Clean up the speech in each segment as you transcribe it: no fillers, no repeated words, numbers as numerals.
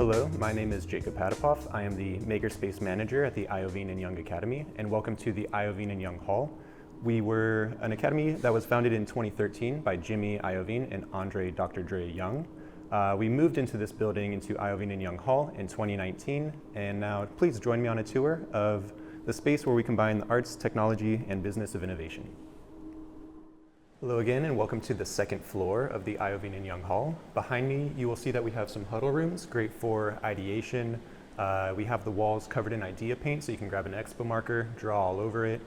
Hello, my name is Jacob Patapoff. I am the Makerspace Manager at the Iovine and Young Academy, and welcome to the Iovine and Young Hall. We were an academy that was founded in 2013 by JImmy Iovine and Andre Dr. Dre Young. We moved into this building, into Iovine and Young Hall in 2019, and now please join me on a tour of the space where we combine the arts, technology, and business of innovation. Hello again, and welcome to the second floor of the Iovine and Young Hall. Behind me, you will see that we have some huddle rooms, great for ideation. We have the walls covered in idea paint, so you can grab an expo marker, draw all over it.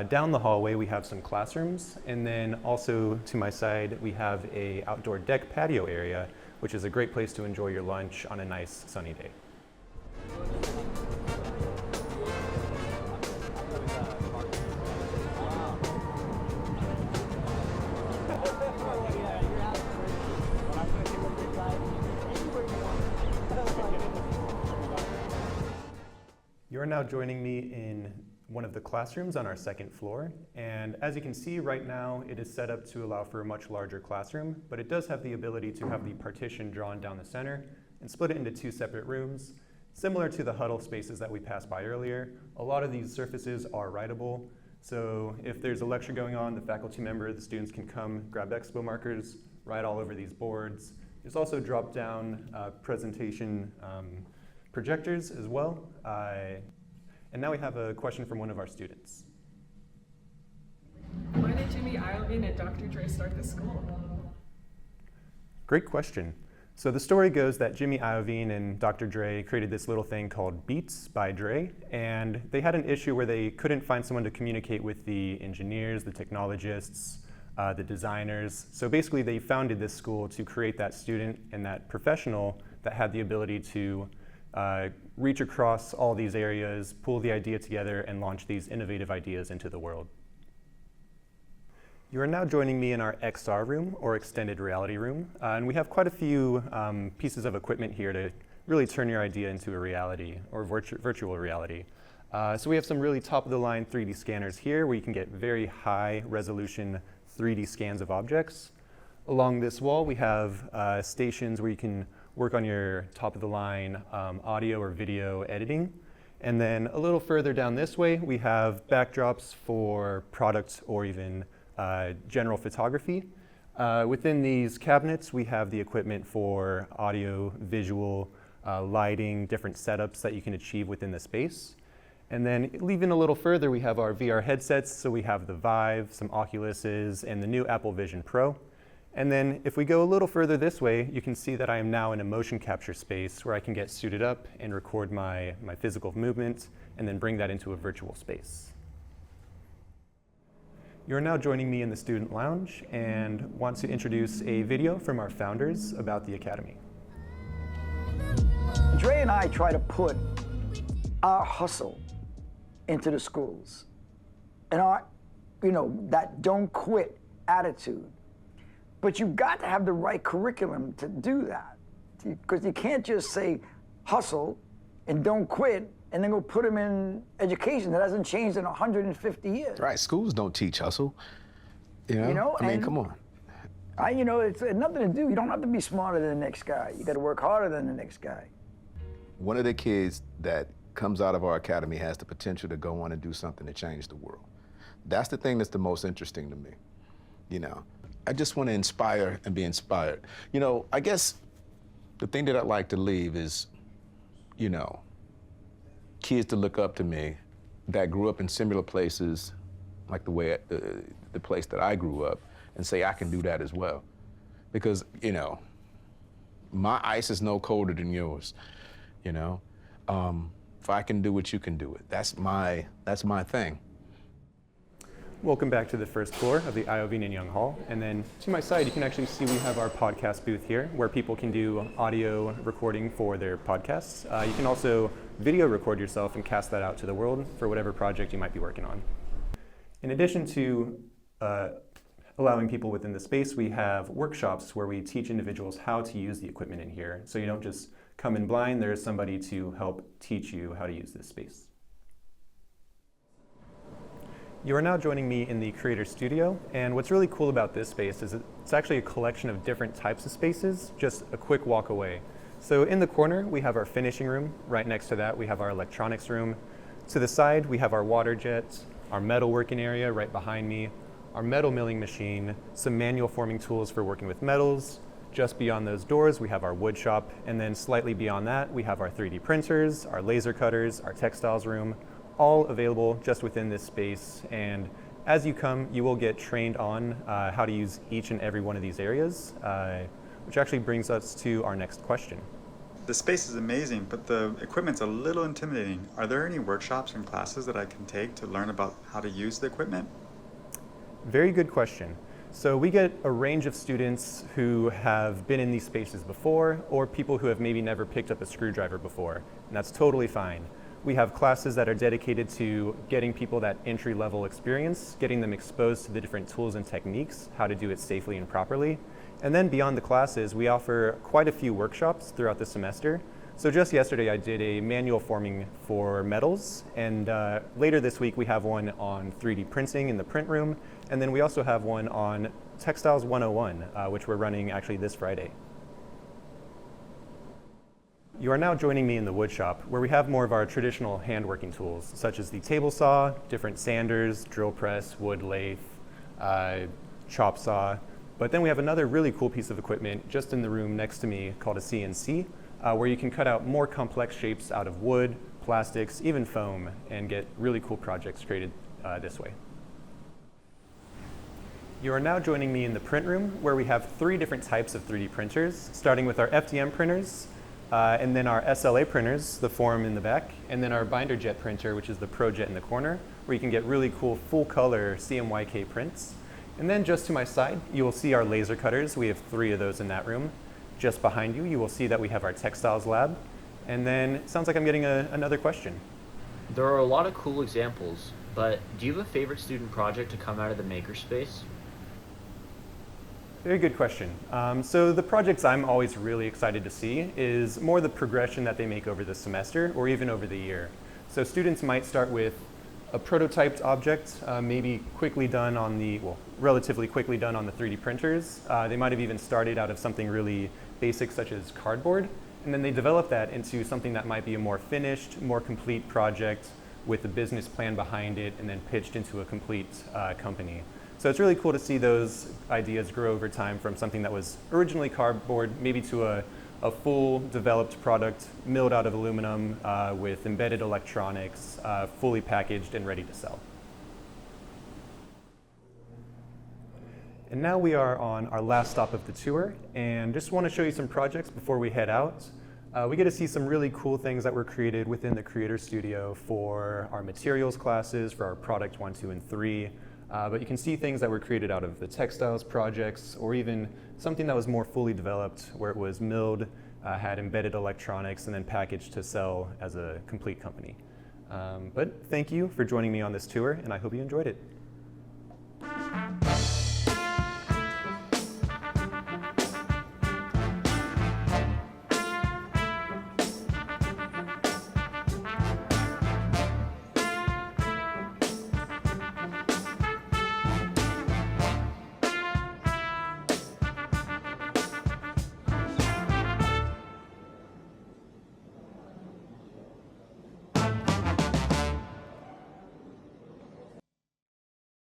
Down the hallway, we have some classrooms, and then also to my side, we have a outdoor deck patio area, which is a great place to enjoy your lunch on a nice sunny day. You're now joining me in one of the classrooms on our second floor, and as you can see right now, it is set up to allow for a much larger classroom, but it does have the ability to have the partition drawn down the center and split it into two separate rooms. Similar to the huddle spaces that we passed by earlier, a lot of these surfaces are writable, so if there's a lecture going on, the faculty member, the students can come, grab expo markers, write all over these boards. There's also drop-down presentation projectors as well. And now we have a question from one of our students. Why did JImmy Iovine and Dr. Dre start this school? Great question. So the story goes that JImmy Iovine and Dr. Dre created this little thing called Beats by Dre, and they had an issue where they couldn't find someone to communicate with the engineers, the technologists, the designers. So basically they founded this school to create that student and that professional that had the ability to reach across all these areas, pull the idea together, and launch these innovative ideas into the world. You are now joining me in our XR room, or extended reality room, and we have quite a few pieces of equipment here to really turn your idea into a reality, or virtual reality. So we have some really top-of-the-line 3D scanners here, where you can get very high-resolution 3D scans of objects. Along this wall, we have stations where you can work on your top-of-the-line audio or video editing. And then a little further down this way, we have backdrops for product or even general photography. Within these cabinets, we have the equipment for audio, visual, lighting, different setups that you can achieve within the space. And then even a little further, we have our VR headsets. So we have the Vive, some Oculuses, and the new Apple Vision Pro. And then if we go a little further this way, you can see that I am now in a motion capture space where I can get suited up and record my physical movement and then bring that into a virtual space. You're now joining me in the student lounge and want to introduce a video from our founders about the Academy. Dre and I try to put our hustle into the schools and our, that don't quit attitude. But you've got to have the right curriculum to do that. Because you can't just say hustle and don't quit and then go put them in education that hasn't changed in 150 years. Right, schools don't teach hustle. I mean, come on. It's nothing to do. You don't have to be smarter than the next guy. You got to work harder than the next guy. One of the kids that comes out of our academy has the potential to go on and do something to change the world. That's the thing that's the most interesting to me, I just want to inspire and be inspired. I guess the thing that I'd like to leave is, kids to look up to me that grew up in similar places, like the place that I grew up, and say, I can do that as well. Because, my ice is no colder than yours, If I can do it, you can do it. That's my thing. Welcome back to the first floor of the Iovine and Young Hall. And then to my side, you can actually see we have our podcast booth here where people can do audio recording for their podcasts. You can also video record yourself and cast that out to the world for whatever project you might be working on. In addition to allowing people within the space, we have workshops where we teach individuals how to use the equipment in here. So you don't just come in blind, there's somebody to help teach you how to use this space. You are now joining me in the Creator Studio, and what's really cool about this space is it's actually a collection of different types of spaces, just a quick walk away. So in the corner, we have our finishing room. Right next to that, we have our electronics room. To the side, we have our water jet, our metal working area right behind me, our metal milling machine, some manual forming tools for working with metals. Just beyond those doors, we have our wood shop, and then slightly beyond that, we have our 3D printers, our laser cutters, our textiles room, all available just within this space. And as you come, you will get trained on how to use each and every one of these areas, which actually brings us to our next question. The space is amazing, but the equipment's a little intimidating. Are there any workshops and classes that I can take to learn about how to use the equipment? Very good question. So we get a range of students who have been in these spaces before, or people who have maybe never picked up a screwdriver before, and that's totally fine. We have classes that are dedicated to getting people that entry-level experience, getting them exposed to the different tools and techniques, how to do it safely and properly. And then beyond the classes, we offer quite a few workshops throughout the semester. So just yesterday, I did a manual forming for metals, and later this week, we have one on 3D printing in the print room, and then we also have one on Textiles 101, which we're running actually this Friday. You are now joining me in the wood shop, where we have more of our traditional handworking tools, such as the table saw, different sanders, drill press, wood lathe, chop saw. But then we have another really cool piece of equipment just in the room next to me called a CNC, where you can cut out more complex shapes out of wood, plastics, even foam, and get really cool projects created this way. You are now joining me in the print room, where we have 3 different types of 3D printers, starting with our FDM printers, and then our SLA printers, the form in the back, and then our binder jet printer, which is the Pro Jet in the corner, where you can get really cool full color CMYK prints. And then just to my side, you will see our laser cutters. We have 3 of those in that room. Just behind you, you will see that we have our textiles lab. And then it sounds like I'm getting another question. There are a lot of cool examples, but do you have a favorite student project to come out of the makerspace? Very good question. So the projects I'm always really excited to see is more the progression that they make over the semester or even over the year. So students might start with a prototyped object, maybe quickly done on the, well, relatively quickly done on the 3D printers. They might have even started out of something really basic such as cardboard, and then they develop that into something that might be a more finished, more complete project with a business plan behind it and then pitched into a complete company. So it's really cool to see those ideas grow over time from something that was originally cardboard, maybe to a full developed product milled out of aluminum with embedded electronics, fully packaged and ready to sell. And now we are on our last stop of the tour, and just want to show you some projects before we head out. We get to see some really cool things that were created within the Creator Studio for our materials classes, for our product 1, 2, and 3. But you can see things that were created out of the textiles projects, or even something that was more fully developed, where it was milled, had embedded electronics, and then packaged to sell as a complete company. But thank you for joining me on this tour, and I hope you enjoyed it.